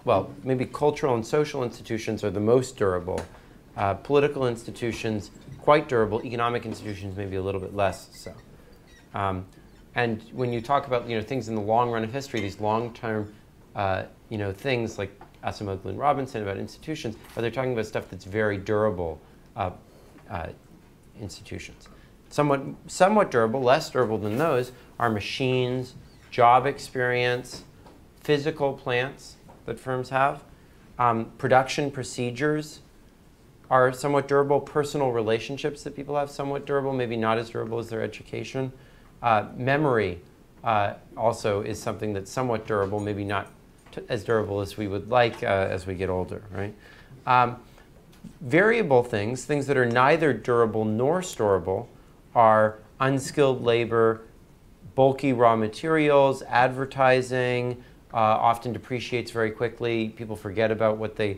well, maybe cultural and social institutions are the most durable. Political institutions, quite durable. Economic institutions, maybe a little bit less so. And when you talk about things in the long run of history, these long-term things like Asimov, Glen, Robinson about institutions, they're talking about stuff that's very durable institutions. Somewhat durable, less durable than those, are machines, job experience, physical plants that firms have, production procedures are somewhat durable, personal relationships that people have somewhat durable, maybe not as durable as their education. Memory also is something that's somewhat durable, maybe not as durable as we would like as we get older, right? Variable things that are neither durable nor storable, are unskilled labor, bulky raw materials, advertising, often depreciates very quickly. People forget about what they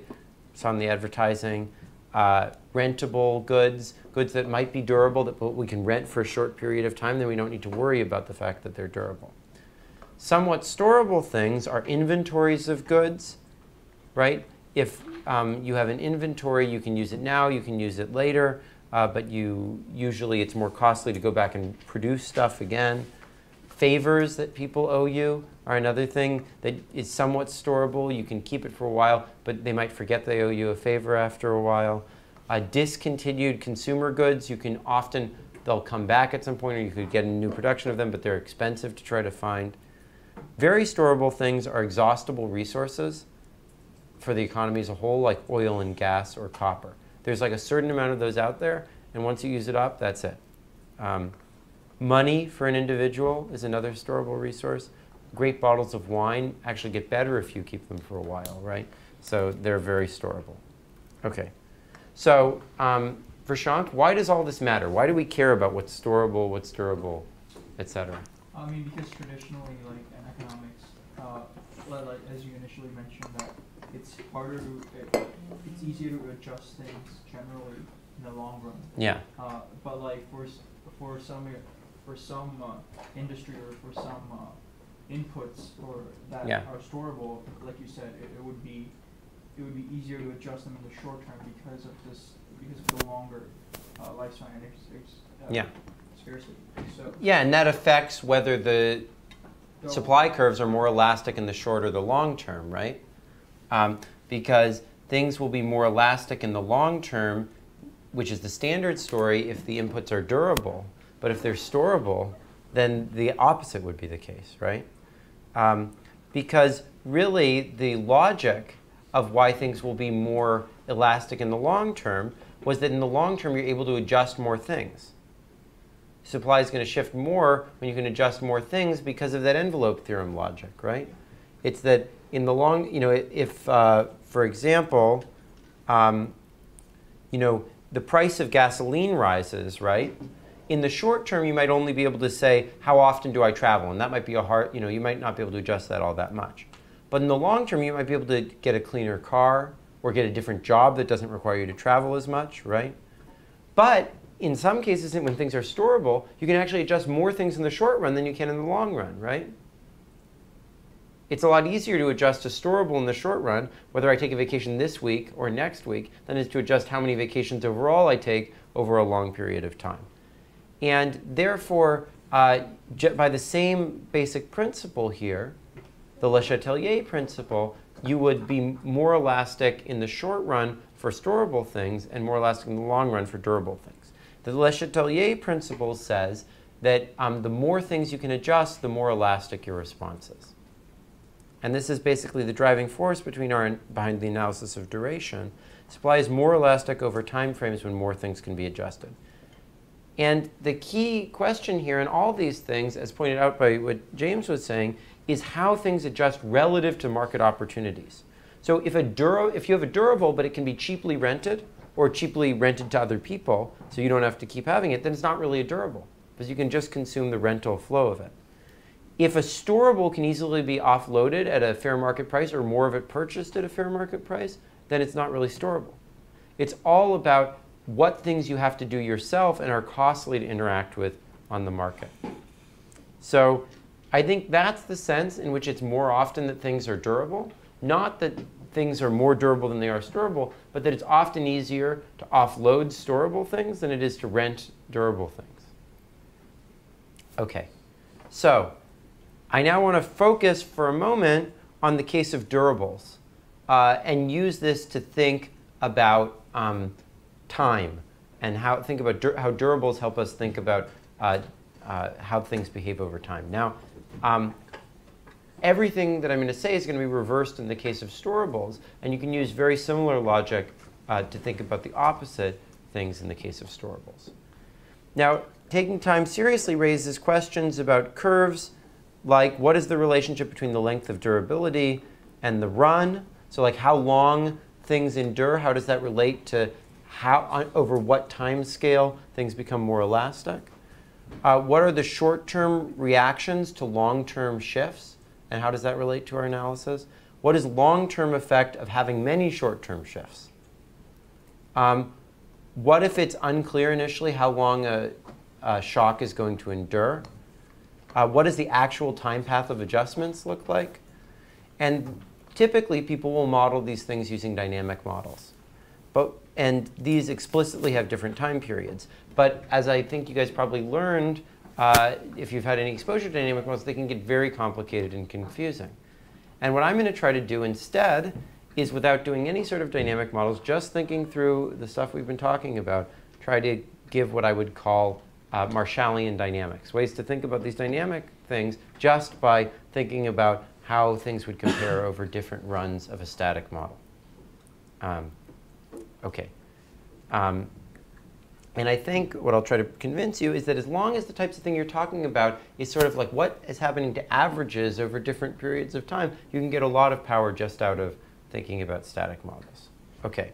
saw in the advertising. Rentable goods that might be durable, that we can rent for a short period of time, then we don't need to worry about the fact that they're durable. Somewhat storable things are inventories of goods, right? If you have an inventory, you can use it now, you can use it later, but usually it's more costly to go back and produce stuff again. Favors that people owe you are another thing that is somewhat storable. You can keep it for a while, but they might forget they owe you a favor after a while. Discontinued consumer goods, they'll come back at some point, or you could get a new production of them, but they're expensive to try to find. Very storable things are exhaustible resources for the economy as a whole, like oil and gas or copper. There's like a certain amount of those out there, and once you use it up, that's it. Money for an individual is another storable resource. Great bottles of wine actually get better if you keep them for a while, right? So they're very storable. Okay. So Vershank, why does all this matter? Why do we care about what's storable, what's durable, etc.? I mean, because traditionally, like in economics, like as you initially mentioned, that it's easier to adjust things generally in the long run. Yeah. But like for some industry or for some inputs that are storable, like you said, it would be easier to adjust them in the short term because of the longer lifespan and scarcity. So yeah, and that affects whether the supply curves are more elastic in the short or the long term, right? Because things will be more elastic in the long term, which is the standard story if the inputs are durable. But if they're storable, then the opposite would be the case, right? Because really the logic of why things will be more elastic in the long term was that in the long term you're able to adjust more things. Supply is going to shift more when you can adjust more things because of that envelope theorem logic, right? It's that in the long, if, for example, the price of gasoline rises, right? In the short term, you might only be able to say, how often do I travel? And that might be a hard, you might not be able to adjust that all that much. But in the long term, you might be able to get a cleaner car or get a different job that doesn't require you to travel as much, right? But in some cases, when things are storable, you can actually adjust more things in the short run than you can in the long run, right? It's a lot easier to adjust to storable in the short run, whether I take a vacation this week or next week, than it is to adjust how many vacations overall I take over a long period of time. And therefore, by the same basic principle here, the Le Chatelier principle, you would be more elastic in the short run for storable things and more elastic in the long run for durable things. The Le Chatelier principle says that the more things you can adjust, the more elastic your response is. And this is basically the driving force behind the analysis of duration. Supply is more elastic over time frames when more things can be adjusted. And the key question here in all these things, as pointed out by what James was saying, is how things adjust relative to market opportunities. So if you have a durable, but it can be cheaply rented or cheaply rented to other people, so you don't have to keep having it, then it's not really a durable, because you can just consume the rental flow of it. If a storable can easily be offloaded at a fair market price or more of it purchased at a fair market price, then it's not really storable. It's all about what things you have to do yourself and are costly to interact with on the market. So I think that's the sense in which it's more often that things are durable. not that things are more durable than they are storable, but that it's often easier to offload storable things than it is to rent durable things. OK, so I now want to focus for a moment on the case of durables and use this to think about time and think about how durables help us think about how things behave over time. Now, everything that I'm going to say is going to be reversed in the case of storables, and you can use very similar logic to think about the opposite things in the case of storables. Now, taking time seriously raises questions about curves, like what is the relationship between the length of durability and the run? So like how long things endure, how does that relate to how, over what time scale things become more elastic? What are the short-term reactions to long-term shifts, and how does that relate to our analysis? What is long-term effect of having many short-term shifts? What if it's unclear initially how long a shock is going to endure? What does the actual time path of adjustments look like? And typically, people will model these things using dynamic models. And these explicitly have different time periods. But as I think you guys probably learned, if you've had any exposure to dynamic models, they can get very complicated and confusing. And what I'm going to try to do instead is, without doing any sort of dynamic models, just thinking through the stuff we've been talking about, try to give what I would call Marshallian dynamics, ways to think about these dynamic things just by thinking about how things would compare over different runs of a static model. OK. And I think what I'll try to convince you is that as long as the types of thing you're talking about is sort of like what is happening to averages over different periods of time, you can get a lot of power just out of thinking about static models. OK.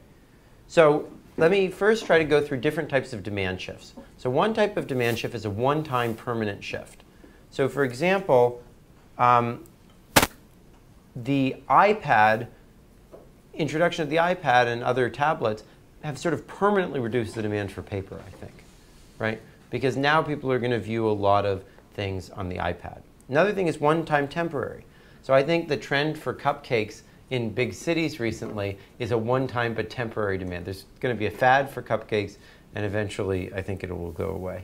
So let me first try to go through different types of demand shifts. So one type of demand shift is a one-time permanent shift. So for example, the iPad, introduction of the iPad and other tablets have sort of permanently reduced the demand for paper, I think, right? Because now people are going to view a lot of things on the iPad. Another thing is one-time temporary. So I think the trend for cupcakes in big cities recently is a one-time but temporary demand. There's going to be a fad for cupcakes, and eventually I think it will go away.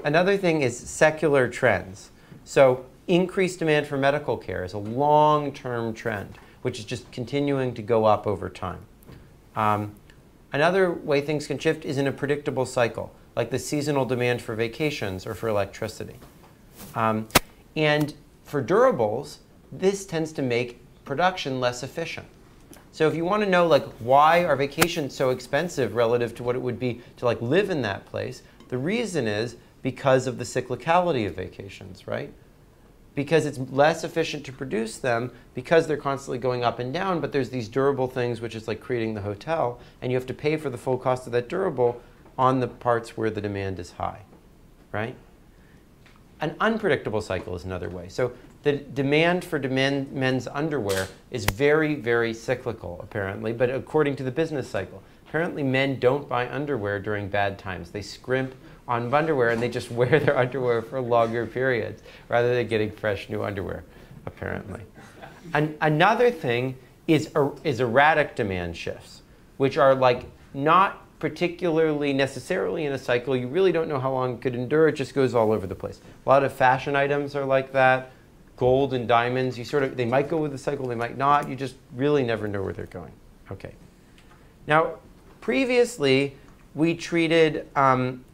Another thing is secular trends. So increased demand for medical care is a long-term trend, which is just continuing to go up over time. Another way things can shift is in a predictable cycle, like the seasonal demand for vacations or for electricity. And for durables, this tends to make production less efficient. So if you want to know like why are vacations so expensive relative to what it would be to like live in that place, the reason is because of the cyclicality of vacations, right? Because it's less efficient to produce them because they're constantly going up and down, but there's these durable things, which is like creating the hotel, and you have to pay for the full cost of that durable on the parts where the demand is high, right? An unpredictable cycle is another way. So the demand for men's underwear is very, very cyclical, apparently, but according to the business cycle. Apparently, men don't buy underwear during bad times. They scrimp on underwear, and they just wear their underwear for longer periods rather than getting fresh new underwear, apparently. Another thing is erratic demand shifts, which are like not particularly necessarily in a cycle. You really don't know how long it could endure. It just goes all over the place. A lot of fashion items are like that. Gold and diamonds, they might go with the cycle, they might not. You just really never know where they're going. OK. Now, previously, we treated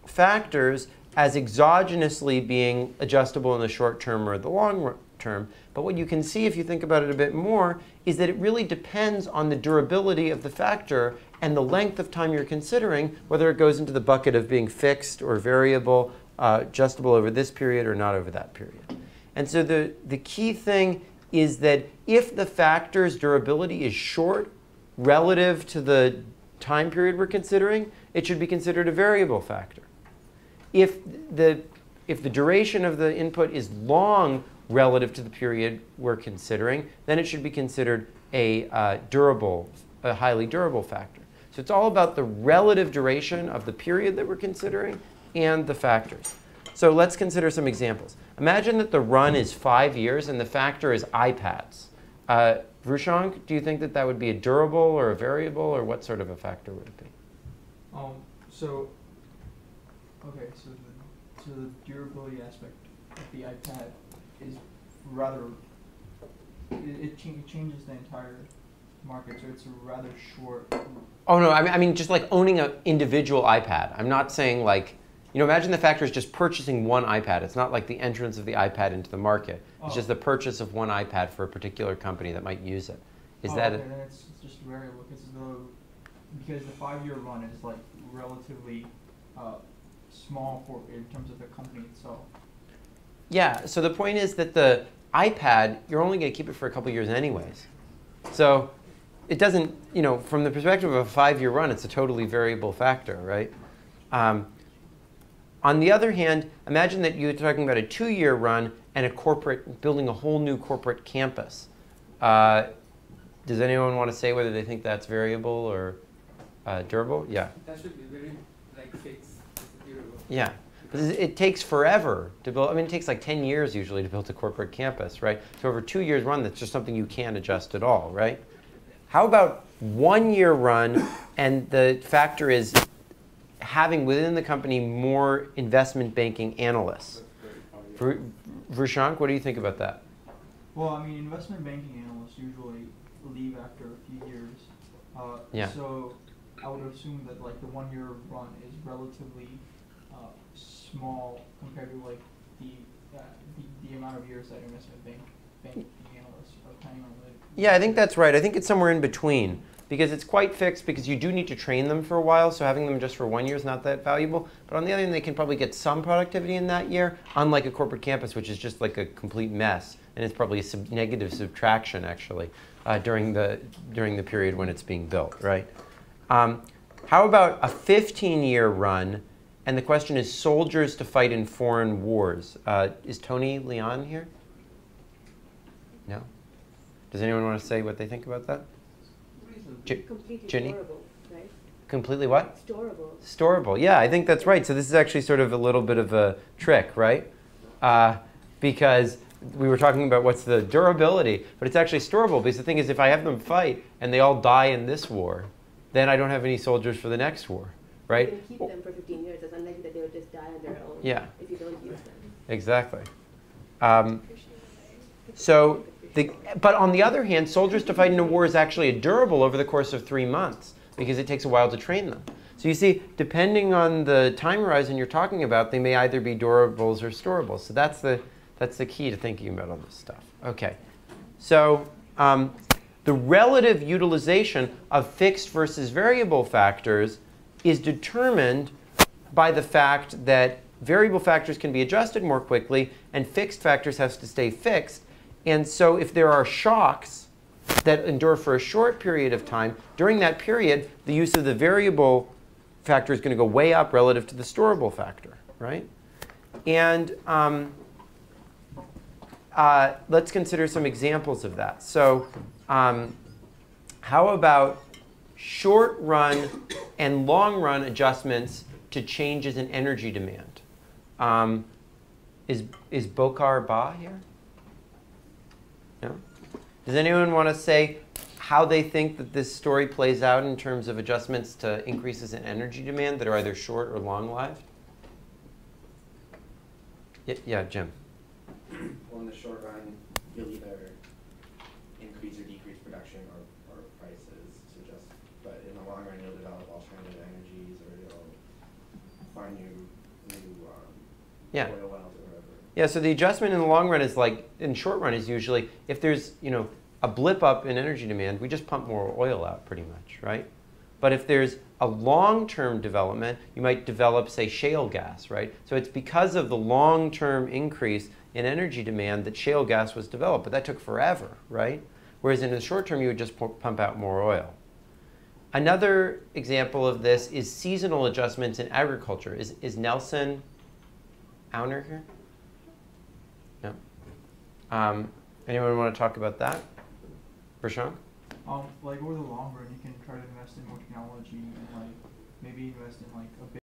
factors as exogenously being adjustable in the short term or the long term. But what you can see, if you think about it a bit more, is that it really depends on the durability of the factor and the length of time you're considering, whether it goes into the bucket of being fixed or variable, adjustable over this period or not over that period. And so the key thing is that if the factor's durability is short relative to the time period we're considering, it should be considered a variable factor. If the duration of the input is long relative to the period we're considering, then it should be considered a highly durable factor. So it's all about the relative duration of the period that we're considering and the factors. So let's consider some examples. Imagine that the run is 5 years and the factor is iPads. Vrushank, do you think that that would be a durable or a variable, or what sort of a factor would it be? So, okay, so the durability aspect of the iPad is rather, it changes the entire market, so it's a rather short. Oh no, I mean just like owning an individual iPad. I'm not saying like, imagine the factor is just purchasing one iPad. It's not like the entrance of the iPad into the market. It's just the purchase of one iPad for a particular company that might use it. Is that okay, then it's just variable because the 5-year run is like relatively small in terms of the company itself. Yeah, so the point is that the iPad, you're only going to keep it for a couple years anyways. So it doesn't, from the perspective of a 5-year run, it's a totally variable factor, right? On the other hand, imagine that you're talking about a 2-year run and building a whole new corporate campus. Does anyone want to say whether they think that's variable or durable? Yeah. That should be very fixed. Durable. Yeah. But it takes forever to build. I mean, it takes like 10 years usually to build a corporate campus, right? So over 2 years run, that's just something you can't adjust at all, right? How about 1-year run, and the factor is having within the company more investment banking analysts? Vrushank, what do you think about that? Well, I mean, investment banking analysts usually leave after a few years. Yeah. So I would assume that like the 1-year run is relatively small compared to like the amount of years that investment banking analysts are planning on living. Yeah, I think that's right. I think it's somewhere in between, because it's quite fixed, because you do need to train them for a while, so having them just for 1 year is not that valuable. But on the other hand, they can probably get some productivity in that year, unlike a corporate campus, which is just like a complete mess, and it's probably a negative subtraction actually during the period when it's being built, right? How about a 15-year run? And the question is soldiers to fight in foreign wars. Is Tony Leon here? No? Does anyone want to say what they think about that? Completely Ginny? storable, right? Completely what? Storable. Storable. Yeah, I think that's right. So this is actually sort of a little bit of a trick, right? Because we were talking about what's the durability, but it's actually storable, because the thing is, if I have them fight and they all die in this war, then I don't have any soldiers for the next war, right? You can keep them for 15 years. It's unlikely that they will just die on their own if you don't use them. Exactly. But on the other hand, soldiers to fight in a war is actually durable over the course of 3 months, because it takes a while to train them. So you see, depending on the time horizon you're talking about, they may either be durables or storables. So that's the key to thinking about all this stuff. Okay. So the relative utilization of fixed versus variable factors is determined by the fact that variable factors can be adjusted more quickly, and fixed factors have to stay fixed. And so if there are shocks that endure for a short period of time, during that period, the use of the variable factor is going to go way up relative to the storable factor, right? And let's consider some examples of that. So how about short run and long run adjustments to changes in energy demand? Is Bokar Ba here? No? Does anyone want to say how they think that this story plays out in terms of adjustments to increases in energy demand that are either short or long-lived? Yeah, Jim. Well, in the short run, you'll either increase or decrease production or prices to just, but in the long run, you'll develop alternative energies, or you'll find new oil wells or whatever. Yeah, so the adjustment in the long run is like, in short run is usually, if there's a blip up in energy demand, we just pump more oil out pretty much, right? But if there's a long-term development, you might develop, say, shale gas, right? So it's because of the long-term increase in energy demand that shale gas was developed, but that took forever, right? Whereas in the short term, you would just pump out more oil. Another example of this is seasonal adjustments in agriculture. Is Nelson Auner here? No. Anyone want to talk about that? Prashant? Like over the long run, you can try to invest in more technology and like maybe invest in like a bit